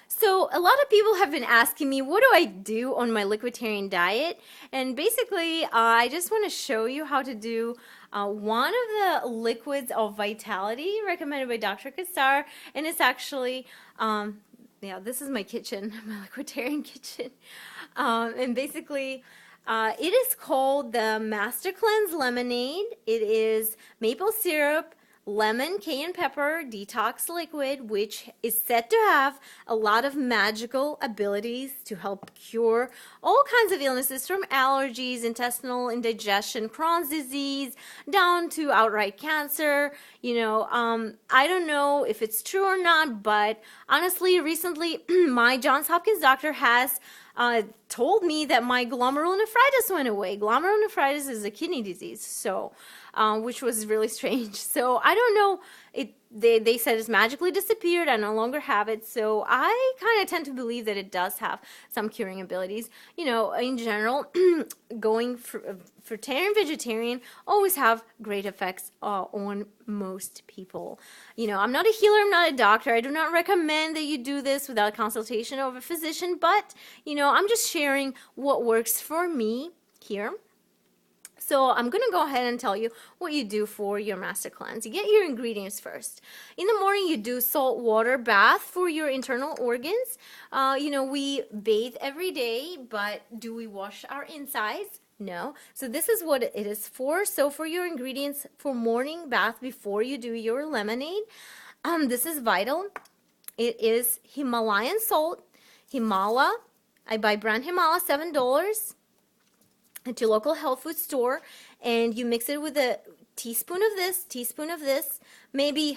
So a lot of people have been asking me, what do I do on my liquiditarian diet? And basically, I just want to show you how to do one of the liquids of vitality recommended by Dr. Kassar, and it's actually, yeah, this is my kitchen, my liquiditarian kitchen, and basically. It is called the Master Cleanse Lemonade. It is maple syrup, lemon, cayenne pepper, detox liquid, which is said to have a lot of magical abilities to help cure all kinds of illnesses from allergies, intestinal indigestion, Crohn's disease, down to outright cancer. I don't know if it's true or not, but honestly, recently, my Johns Hopkins doctor has told me that my glomerulonephritis went away. Glomerulonephritis is a kidney disease, so which was really strange. So I don't know. They said it's magically disappeared. I no longer have it. So I kind of tend to believe that it does have some curing abilities. In general, going for vegetarian always have great effects on most people. I'm not a healer. I'm not a doctor. I do not recommend that you do this without consultation of a physician. But, I'm just sharing what works for me here. So I'm going to go ahead and tell you what you do for your master cleanse. You get your ingredients first. In the morning, you do salt water bath for your internal organs. We bathe every day, but do we wash our insides? No. So this is what it is for. So for your ingredients for morning bath before you do your lemonade, this is vital. It is Himalayan salt, Himala. I buy brand Himala, $7. At your local health food store, and you mix it with a teaspoon of this, maybe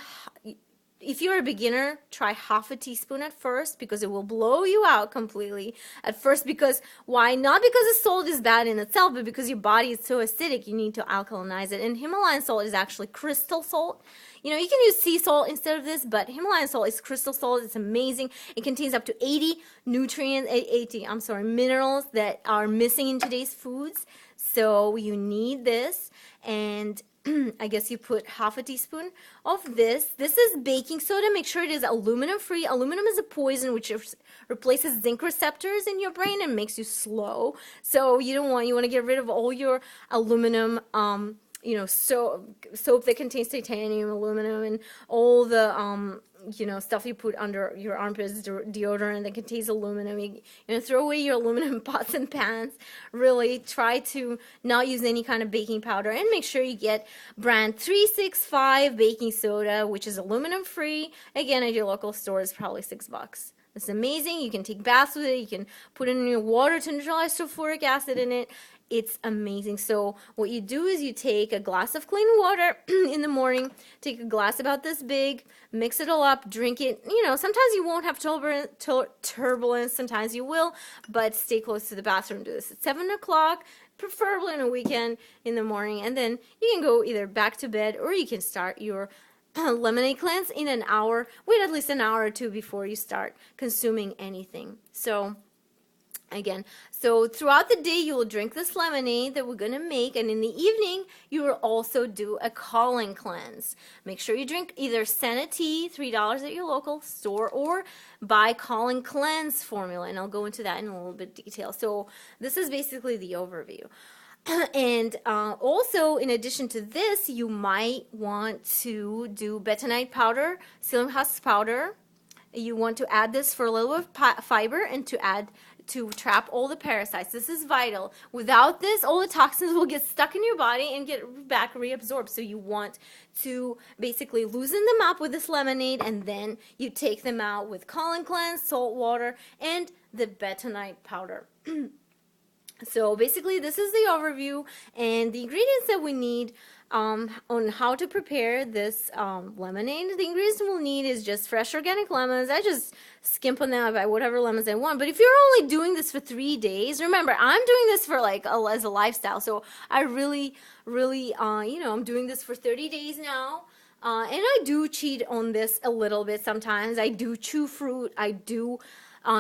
if you're a beginner, try half a teaspoon at first because it will blow you out completely at first. Because why? Not because the salt is bad in itself, but because your body is so acidic, you need to alkalinize it. And Himalayan salt is actually crystal salt. You can use sea salt instead of this, but Himalayan salt is crystal salt. It's amazing. It contains up to 80 minerals that are missing in today's foods. So you need this, and I guess you put half a teaspoon of this. This is baking soda. Make sure it is aluminum free. Aluminum is a poison which replaces zinc receptors in your brain and makes you slow. So you want to get rid of all your aluminum soap that contains titanium, aluminum, and all the stuff you put under your armpits, deodorant that contains aluminum. Throw away your aluminum pots and pans. Really try to not use any kind of baking powder, and make sure you get brand 365 baking soda, which is aluminum free. Again, at your local store is probably $6. It's amazing. You can take baths with it. You can put it in your water to neutralize sulfuric acid in it. It's amazing. So what you do is you take a glass of clean water in the morning, take a glass about this big, mix it all up, drink it. Sometimes you won't have turbulence, sometimes you will, but stay close to the bathroom. Do this at 7 o'clock, preferably on a weekend in the morning, and then you can go either back to bed or you can start your lemonade cleanse in an hour. Wait at least an hour or two before you start consuming anything. So throughout the day, you will drink this lemonade that we're going to make, and in the evening, you will also do a colon cleanse. Make sure you drink either Senna tea, $3 at your local store, or buy colon cleanse formula, and I'll go into that in a little bit of detail. So this is basically the overview. And also, in addition to this, you might want to do bentonite powder, psyllium husk powder. You want to add this for a little bit of fiber and to trap all the parasites. This is vital. Without this, all the toxins will get stuck in your body and get back reabsorbed. So you want to basically loosen them up with this lemonade, and then you take them out with colon cleanse, salt water, and the bentonite powder. So basically, this is the overview and the ingredients that we need on how to prepare this lemonade. The ingredients we'll need is just fresh organic lemons. I just skimp on them. I buy whatever lemons I want. But if you're only doing this for 3 days, remember, I'm doing this for as a lifestyle. So I really, I'm doing this for 30 days now. And I do cheat on this a little bit sometimes. I do chew fruit. I do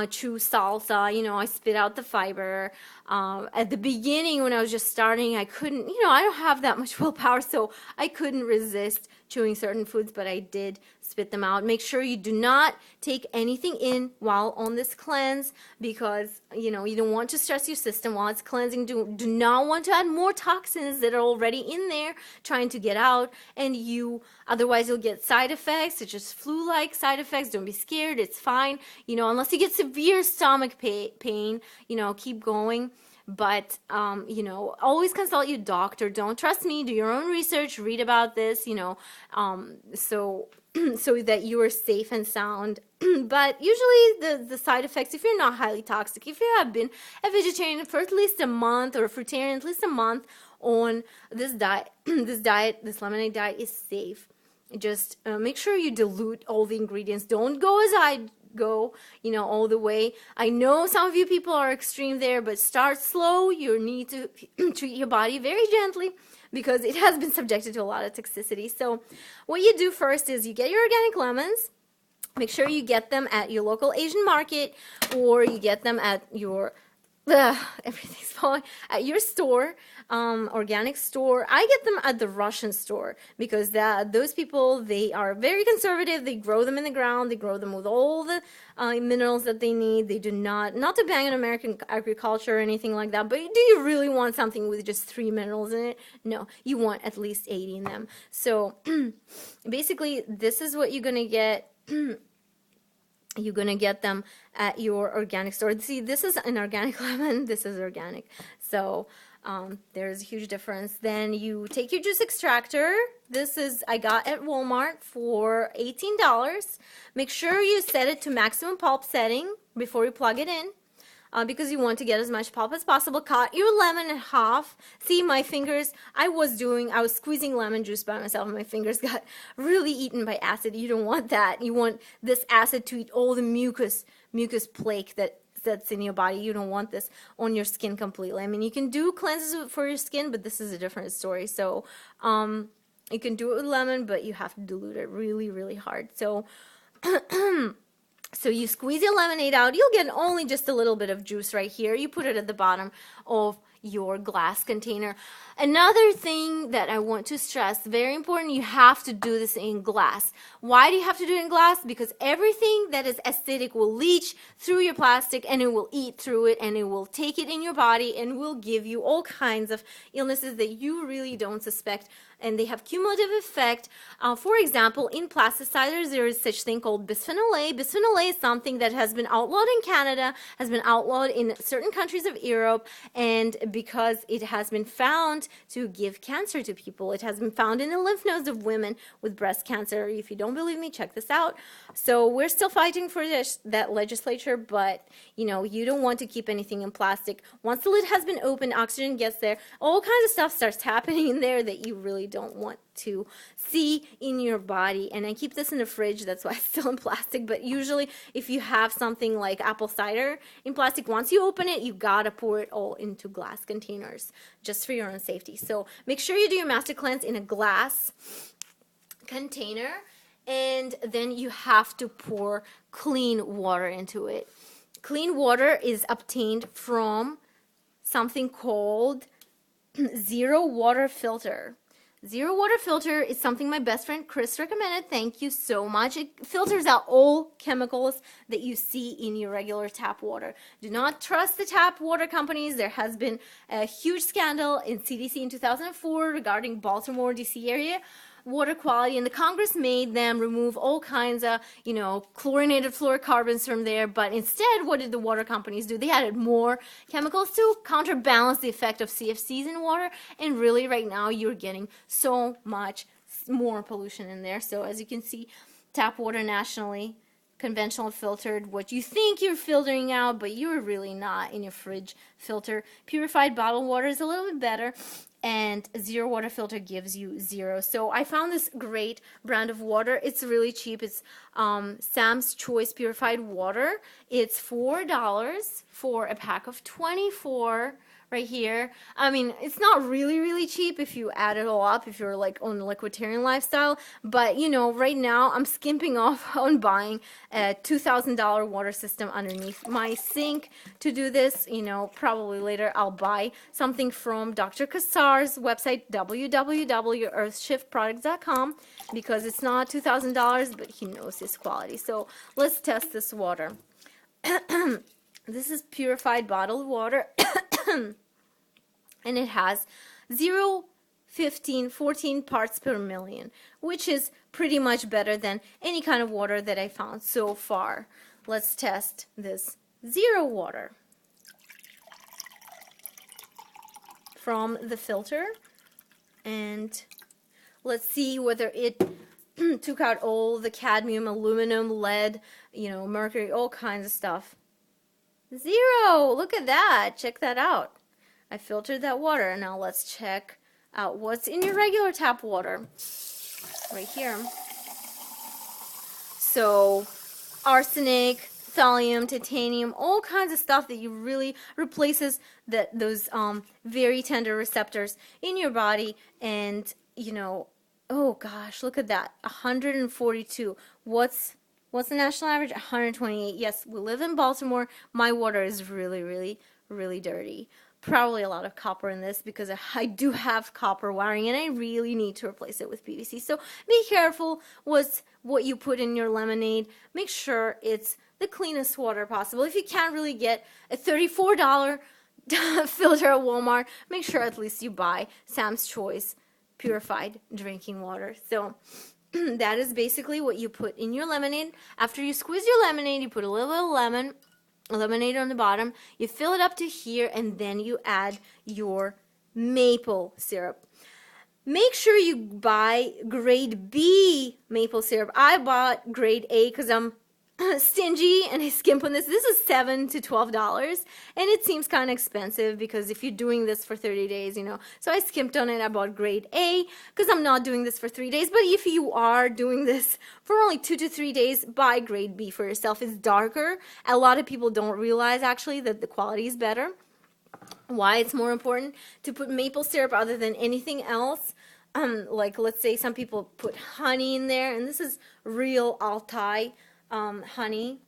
chew salsa. I spit out the fiber. At the beginning, when I was just starting, I couldn't, I don't have that much willpower, so I couldn't resist chewing certain foods, but I did spit them out. Make sure you do not take anything in while on this cleanse, because you don't want to stress your system while it's cleansing. Do not want to add more toxins that are already in there trying to get out, and otherwise you'll get side effects such as flu-like side effects. Don't be scared, it's fine, unless you get severe stomach pain, keep going. But always consult your doctor. Don't trust me. Do your own research. Read about this. So that you are safe and sound. But usually the side effects, if you're not highly toxic, if you have been a vegetarian for at least a month, or a fruitarian at least a month on this diet, this lemonade diet is safe. Just make sure you dilute all the ingredients. Don't go as I go, all the way. I know some of you people are extreme there, but start slow. You need to treat your body very gently, because it has been subjected to a lot of toxicity. So what you do first is you get your organic lemons. Make sure you get them at your local Asian market, or you get them at your everything's falling at your store, organic store. I get them at the Russian store, because those people, they are very conservative. They grow them in the ground. They grow them with all the minerals that they need. They do not to bang on American agriculture or anything like that, but do you really want something with just 3 minerals in it? No, you want at least 80 in them. So basically, this is what you're gonna get. You're going to get them at your organic store. See, this is an organic lemon. This is organic. So there's a huge difference. Then you take your juice extractor. I got at Walmart for $18. Make sure you set it to maximum pulp setting before you plug it in. Because you want to get as much pulp as possible. Cut your lemon in half. See, my fingers, I was squeezing lemon juice by myself, and my fingers got really eaten by acid. You don't want that. You want this acid to eat all the mucus plaque that's in your body. You don't want this on your skin completely. I mean, you can do cleanses for your skin, but this is a different story. So you can do it with lemon, but you have to dilute it really, really hard. So So you squeeze your lemonade out. You'll get only just a little bit of juice right here. You put it at the bottom of your glass container. Another thing that I want to stress, very important, you have to do this in glass. Why do you have to do it in glass? Because everything that is acidic will leach through your plastic, and it will eat through it, and it will take it in your body and will give you all kinds of illnesses that you really don't suspect, and they have cumulative effect. For example, in plasticizers, there is such thing called bisphenol A. Bisphenol A is something that has been outlawed in Canada, has been outlawed in certain countries of Europe, and because it has been found to give cancer to people. It has been found in the lymph nodes of women with breast cancer. If you don't believe me, check this out. So we're still fighting for that legislature, but you don't want to keep anything in plastic. Once the lid has been opened, oxygen gets there, all kinds of stuff starts happening in there that you really don't want to see in your body. And I keep this in the fridge, that's why it's still in plastic. But usually if you have something like apple cider in plastic, once you open it, you gotta pour it all into glass containers just for your own safety. So make sure you do your master cleanse in a glass container, and then you have to pour clean water into it. Clean water is obtained from something called zero water filter. Zero water filter is something my best friend Chris recommended. Thank you so much. It filters out all chemicals that you see in your regular tap water. Do not trust the tap water companies. There has been a huge scandal in CDC in 2004 regarding Baltimore, DC area water quality, and the Congress made them remove all kinds of, chlorinated fluorocarbons from there. But instead, what did the water companies do? They added more chemicals to counterbalance the effect of CFCs in water. And really, right now, you're getting so much more pollution in there. So as you can see, tap water nationally, conventional filtered, what you think you're filtering out, but you're really not in your fridge filter. Purified bottled water is a little bit better, and zero water filter gives you zero. So I found this great brand of water. It's really cheap. It's Sam's Choice Purified Water. It's $4 for a pack of 24 right here. I mean, it's not really, really cheap if you add it all up, if you're like on a liquiditarian lifestyle. But you know, right now I'm skimping off on buying a $2,000 water system underneath my sink to do this. You know, probably later I'll buy something from Dr. Kassar's website, www.earthshiftproducts.com, because it's not $2,000, but he knows his quality. So let's test this water. This is purified bottled water. And it has 0, 15, 14 parts per million, which is pretty much better than any kind of water that I found so far. Let's test this zero water from the filter, and let's see whether it took out all the cadmium, aluminum, lead, you know, mercury, all kinds of stuff. 0! Look at that. Check that out. I filtered that water. Now let's check out what's in your regular tap water. Right here. So, arsenic, thallium, titanium, all kinds of stuff that you really replaces those very tender receptors in your body. And, you know, oh gosh, look at that. 142. What's the national average? 128. Yes, we live in Baltimore. My water is really, really, really dirty. Probably a lot of copper in this because I do have copper wiring and I really need to replace it with PVC. So be careful with what you put in your lemonade. Make sure it's the cleanest water possible. If you can't really get a $34 filter at Walmart, make sure at least you buy Sam's Choice purified drinking water. So that is basically what you put in your lemonade. After you squeeze your lemonade, you put a little bit of lemonade on the bottom, you fill it up to here, and then you add your maple syrup. Make sure you buy grade B maple syrup. I bought grade A because I'm stingy and I skimp on this. This is $7 to $12, and it seems kind of expensive because if you're doing this for 30 days, you know. So I skimped on it. I bought grade A because I'm not doing this for 3 days. But if you are doing this for only 2 to 3 days, buy grade B for yourself. It's darker. A lot of people don't realize actually that the quality is better. Why it's more important to put maple syrup other than anything else. Like let's say some people put honey in there, and this is real Altai honey,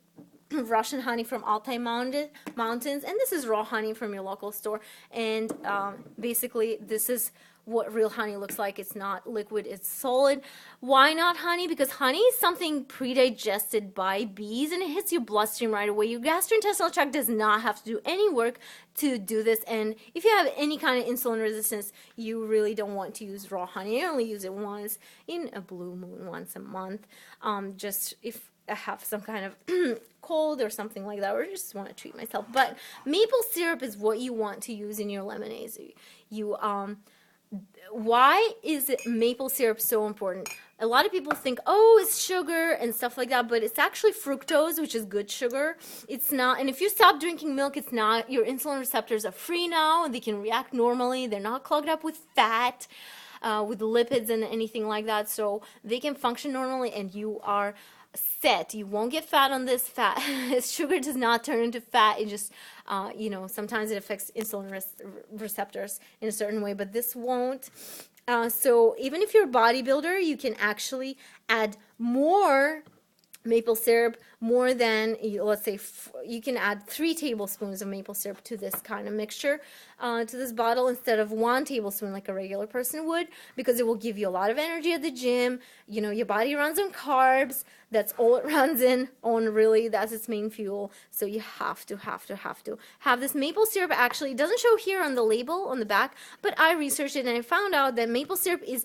Russian honey from Altai mountains, and this is raw honey from your local store. And basically this is what real honey looks like. It's not liquid, it's solid. Why not honey? Because honey is something pre-digested by bees and it hits your bloodstream right away. Your gastrointestinal tract does not have to do any work to do this, and if you have any kind of insulin resistance, you really don't want to use raw honey. I only use it once in a blue moon, once a month, just if I have some kind of cold or something like that, or just want to treat myself. But maple syrup is what you want to use in your lemonades. Why is maple syrup so important? A lot of people think, oh, it's sugar and stuff like that, but it's actually fructose, which is good sugar. It's not, and if you stop drinking milk, it's not, your insulin receptors are free now, they can react normally, they're not clogged up with fat, with lipids and anything like that, so they can function normally, and you are set. You won't get fat on this. Sugar does not turn into fat. It just, you know, sometimes it affects insulin receptors in a certain way, but this won't. So even if you're a bodybuilder, you can actually add more maple syrup, more than, let's say, you can add 3 tablespoons of maple syrup to this kind of mixture, to this bottle, instead of 1 tablespoon like a regular person would, because it will give you a lot of energy at the gym. You know, your body runs on carbs. That's all it runs on, really. That's its main fuel. So you have to have this maple syrup. Actually, it doesn't show here on the label on the back, but I researched it and I found out that maple syrup is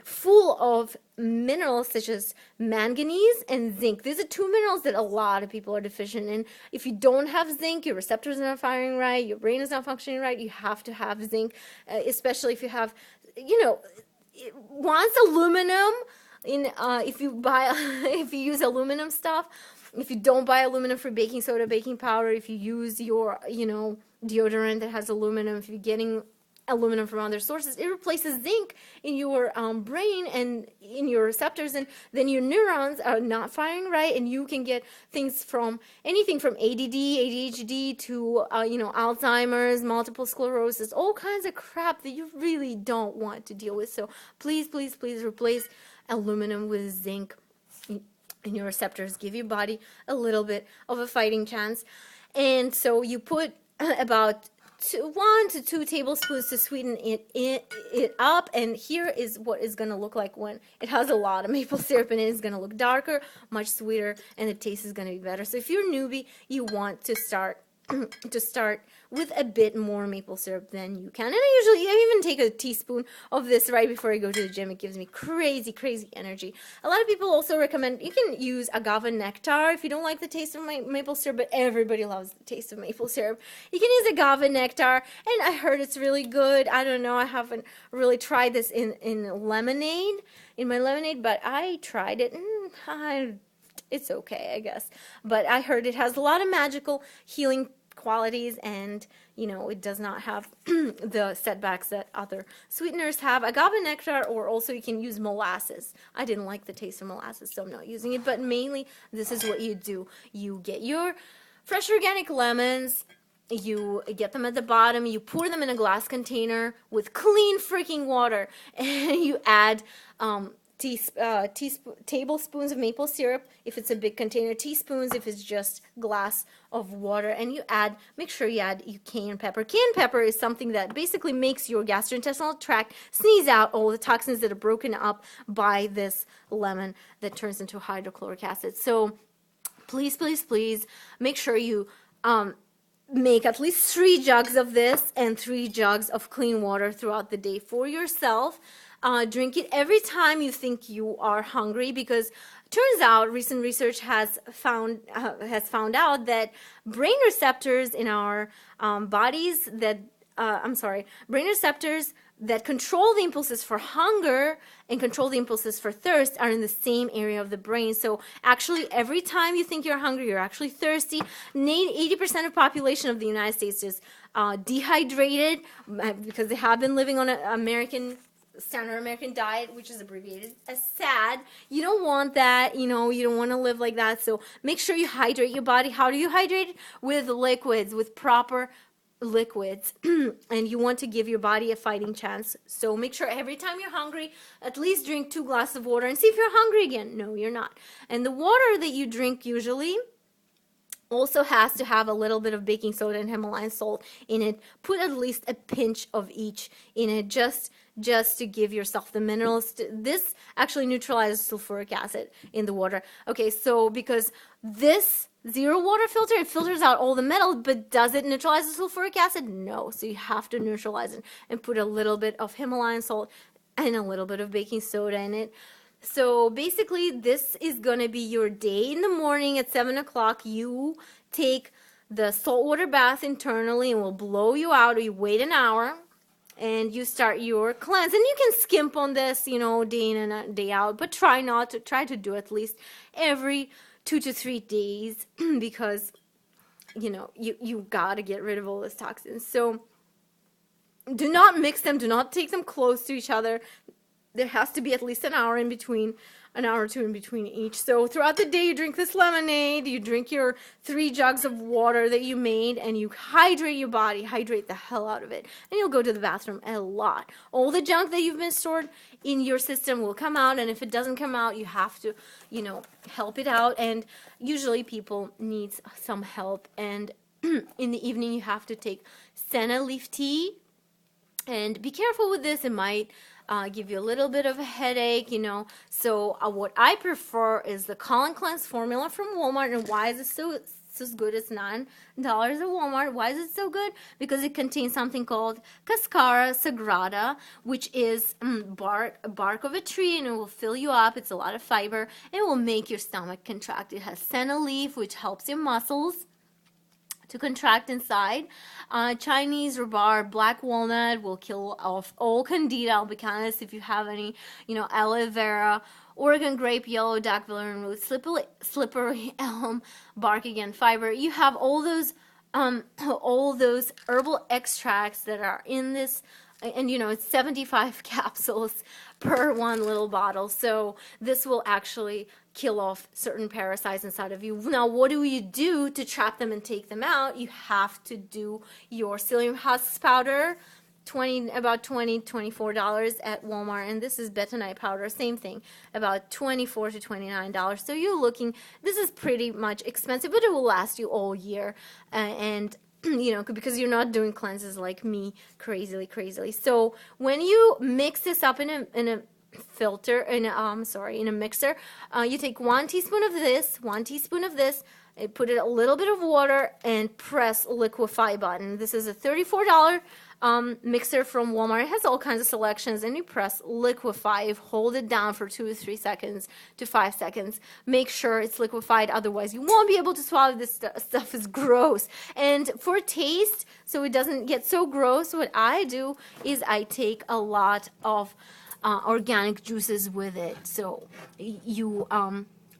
full of minerals such as manganese and zinc. These are 2 minerals that a lot of people are deficient in. If you don't have zinc, your receptors are not firing right, your brain is not functioning right, you have to have zinc, especially if you have, you know, once aluminum, if you use aluminum stuff, if you don't buy aluminum for baking soda, baking powder, if you use your, you know, deodorant that has aluminum, if you're getting aluminum from other sources. It replaces zinc in your brain and in your receptors, and then your neurons are not firing right, and you can get things from anything from ADD, ADHD to Alzheimer's, multiple sclerosis, all kinds of crap that you really don't want to deal with. So please, please, please replace aluminum with zinc in your receptors. Give your body a little bit of a fighting chance. And so you put about 1 to 2 tablespoons to sweeten it up, and here is what it's going to look like when it has a lot of maple syrup in it. It's going to look darker, much sweeter, and the taste is going to be better. So if you're a newbie, you want to start with a bit more maple syrup than you can. And I even take a teaspoon of this right before I go to the gym. It gives me crazy, crazy energy. A lot of people also recommend you can use agave nectar if you don't like the taste of maple syrup, but everybody loves the taste of maple syrup. You can use agave nectar, and I heard it's really good. I don't know, I haven't really tried this in my lemonade, but I tried it, and it's okay, I guess. But I heard it has a lot of magical healing qualities, and it does not have the setbacks that other sweeteners have. Agave nectar, or also you can use molasses. I didn't like the taste of molasses, so I'm not using it, but mainly this is what you do. You get your fresh organic lemons, you get them at the bottom, you pour them in a glass container with clean freaking water, and you add tablespoons of maple syrup if it's a big container, teaspoons if it's just glass of water, and make sure you add cayenne pepper. Cayenne pepper is something that basically makes your gastrointestinal tract sneeze out all the toxins that are broken up by this lemon that turns into hydrochloric acid. So please, please, please make sure you make at least 3 jugs of this and 3 jugs of clean water throughout the day for yourself. Drink it every time you think you are hungry, because turns out recent research has found out that brain receptors in our bodies brain receptors that control the impulses for hunger and control the impulses for thirst are in the same area of the brain. So actually, every time you think you're hungry, you're actually thirsty. 80% of the population of the United States is dehydrated because they have been living on an standard American diet, which is abbreviated as SAD. You don't want that, you don't want to live like that. So make sure you hydrate your body. How do you hydrate? With liquids, with proper liquids. And you want to give your body a fighting chance. So make sure every time you're hungry, at least drink 2 glasses of water and see if you're hungry again. No, you're not. And the water that you drink usually also has to have a little bit of baking soda and Himalayan salt in it. Put at least a pinch of each in it, just to give yourself the minerals. This actually neutralizes sulfuric acid in the water. Okay, so because this zero water filter, it filters out all the metals, but does it neutralize the sulfuric acid? No. So you have to neutralize it and put a little bit of Himalayan salt and a little bit of baking soda in it. So basically, this is going to be your day. In the morning at 7 o'clock, you take the saltwater bath internally, and will blow you out, or you wait an hour, and you start your cleanse. And you can skimp on this, day in and day out, but try to do at least every 2 to 3 days, because, you got to get rid of all those toxins. So do not mix them. Do not take them close to each other. There has to be at least an hour or two in between each. So throughout the day, you drink this lemonade, you drink your 3 jugs of water that you made, and you hydrate your body, hydrate the hell out of it. And you'll go to the bathroom a lot. All the junk that you've been stored in your system will come out, and if it doesn't come out, you have to, help it out. And usually people need some help. And in the evening, you have to take senna leaf tea. And be careful with this. It might give you a little bit of a headache, So what I prefer is the Colon Cleanse formula from Walmart. And why is it so good? It's $9 at Walmart. Why is it so good? Because it contains something called Cascara sagrada, which is bark of a tree, and it will fill you up. It's a lot of fiber, and it will make your stomach contract. It has senna leaf, which helps your muscles to contract inside. Chinese rhubarb, black walnut will kill off all candida albicans. If you have any, aloe vera, Oregon grape, yellow dock valerian root, slippery elm, bark again, fiber. You have all those herbal extracts that are in this and it's 75 capsules per one little bottle. So this will actually kill off certain parasites inside of you. Now, what do you do to trap them and take them out? You have to do your psyllium husks powder, about $24 at Walmart, and this is bentonite powder, same thing, about $24 to $29. So you're looking, this is pretty much expensive, but it will last you all year, and because you're not doing cleanses like me crazily. So when you mix this up in a filter, in a mixer, you take 1 teaspoon of this, 1 teaspoon of this, put it a little bit of water, and press liquefy button. This is a $34 mixer from Walmart. It has all kinds of selections, and you press liquefy. You hold it down for 2 to 3 seconds to 5 seconds. Make sure it's liquefied, otherwise you won't be able to swallow. This stuff is gross. And for taste, so it doesn't get so gross, what I do is I take a lot of organic juices with it. So you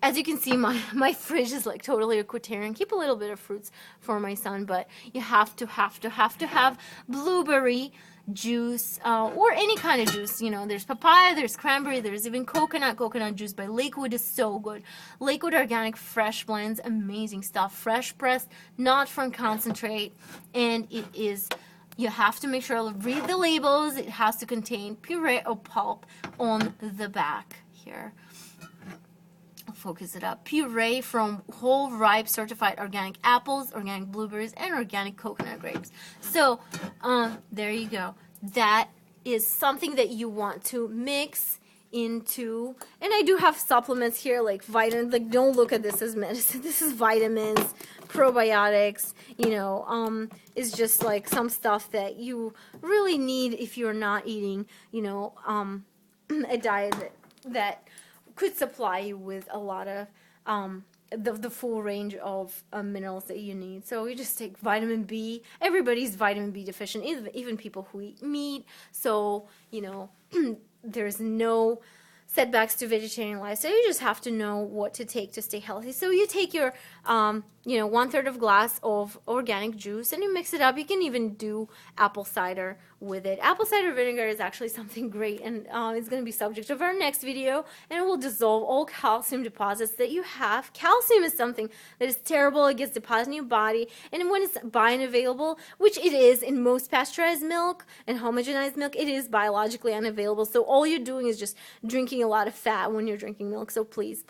as you can see, my fridge is like totally equitarian. Keep a little bit of fruits for my son, but you have to have blueberry juice, or any kind of juice. There's papaya, there's cranberry, there's even coconut juice by Lakewood is so good. Lakewood Organic Fresh Blends, amazing stuff. Fresh pressed, not from concentrate, and it is, you have to make sure, read the labels. It has to contain puree or pulp on the back here. Focus it up. Puree from whole ripe certified organic apples, organic blueberries, and organic coconut grapes. So there you go. That is something that you want to mix into. And I do have supplements here, like vitamins. Like, don't look at this as medicine. This is vitamins, probiotics. Is just like some stuff that you really need if you're not eating a diet that could supply you with a lot of the full range of minerals that you need. So you just take vitamin B. Everybody's vitamin B deficient, even people who eat meat. So there's no setbacks to vegetarian lifestyle. You just have to know what to take to stay healthy. So you take your 1/3 of glass of organic juice and you mix it up. You can even do apple cider with it. Apple cider vinegar is actually something great, and it's going to be subject of our next video, and it will dissolve all calcium deposits that you have. Calcium is something that is terrible. It gets deposited in your body, and when it's bioavailable, which it is in most pasteurized milk and homogenized milk, it is biologically unavailable. So all you're doing is just drinking a lot of fat when you're drinking milk. So please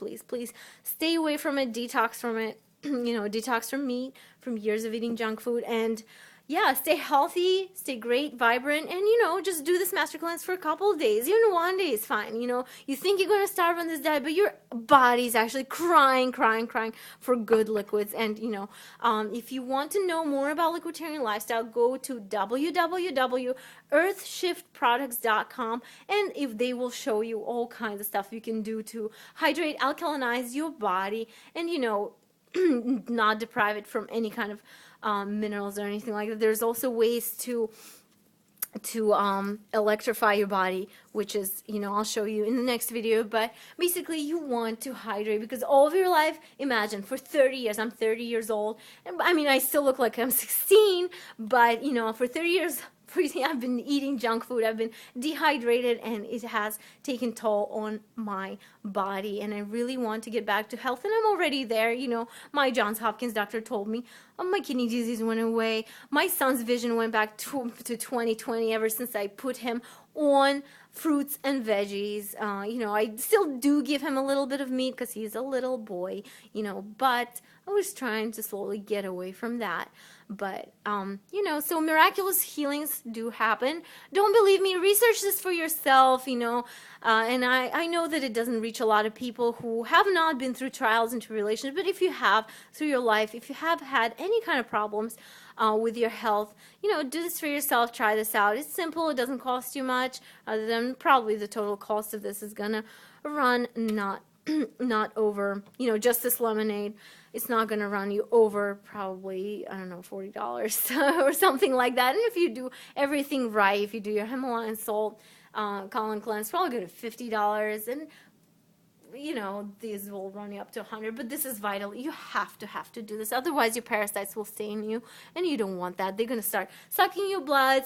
stay away from it, detox from it. Detox from meat, from years of eating junk food, and yeah, stay healthy, stay great, vibrant, and just do this master cleanse for a couple of days. Even 1 day is fine. You think you're going to starve on this diet, but your body's actually crying for good liquids. And if you want to know more about liquiditarian lifestyle, go to www.earthshiftproducts.com, and if they will show you all kinds of stuff you can do to hydrate, alkalinize your body, and not deprive it from any kind of minerals or anything like that. There's also ways to electrify your body, which is, I'll show you in the next video. But basically, you want to hydrate because all of your life, imagine, for 30 years, I'm 30 years old, and I mean, I still look like I'm 16, but, for 30 years, I've been eating junk food. I've been dehydrated, and it has taken toll on my body. And I really want to get back to health, and I'm already there. My Johns Hopkins doctor told me my kidney disease went away. My son's vision went back to 2020 ever since I put him on fruits and veggies. I still do give him a little bit of meat because he's a little boy, but I was trying to slowly get away from that. But, so miraculous healings do happen. Don't believe me. Research this for yourself, and I know that it doesn't reach a lot of people who have not been through trials and tribulations, but if you have through your life, if you have had any kind of problems with your health, do this for yourself. Try this out. It's simple. It doesn't cost you much, other than probably the total cost of this is going to run not over, just this lemonade. It's not going to run you over probably, I don't know, $40 or something like that. And if you do everything right, if you do your Himalayan salt colon cleanse, probably go to $50. And you know, these will run you up to 100, but this is vital. You have to do this. Otherwise, your parasites will stay in you, and you don't want that. They're going to start sucking your blood.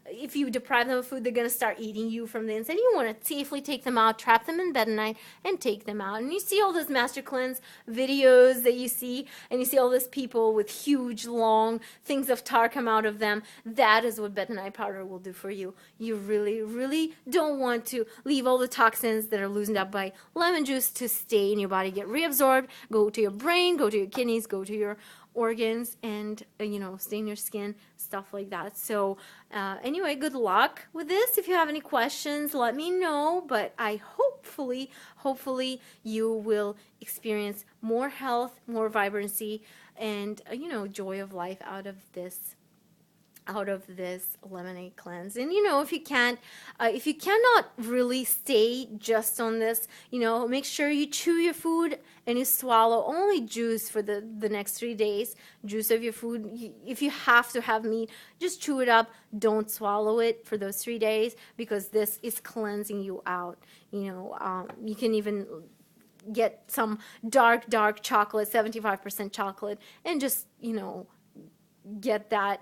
If you deprive them of food, they're going to start eating you from the inside. You want to safely take them out, trap them in bed at night, and take them out. And you see all those Master Cleanse videos that you see, and you see all those people with huge, long things of tar come out of them. That is what bentonite powder will do for you. You really, really don't want to leave all the toxins that are loosened up by lemon juice to stay in your body, get reabsorbed, go to your brain, go to your kidneys, go to your organs, and you know, stay in your skin, stuff like that. So anyway, good luck with this. If you have any questions, let me know, but I hopefully you will experience more health, more vibrancy, and you know, joy of life out of this lemonade cleanse. And you know, if you cannot really stay just on this, you know, make sure you chew your food and you swallow only juice for the next 3 days. Juice of your food. If you have to have meat, just chew it up. Don't swallow it for those 3 days, because this is cleansing you out. You know, you can even get some dark chocolate, 75% chocolate, and just, you know, get that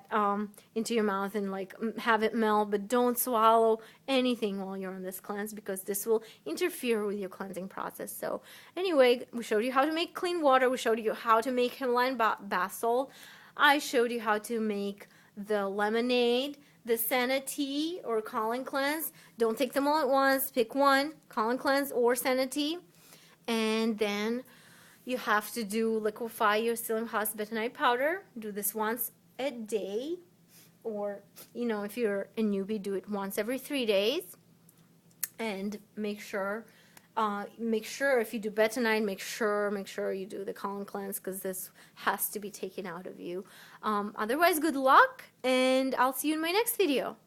into your mouth and like have it melt, but don't swallow anything while you're on this cleanse, because this will interfere with your cleansing process. So anyway, we showed you how to make clean water. We showed you how to make Himalayan bath salt. I showed you how to make the lemonade, the Senna tea or Colon cleanse. Don't take them all at once. Pick one, Colon cleanse or Senna tea. And then you have to liquefy your psyllium husk bentonite powder. Do this once a day, or you know, if you're a newbie, do it once every 3 days. And make sure if you do bentonite, make sure you do the Colon cleanse, because this has to be taken out of you. Otherwise, good luck, and I'll see you in my next video.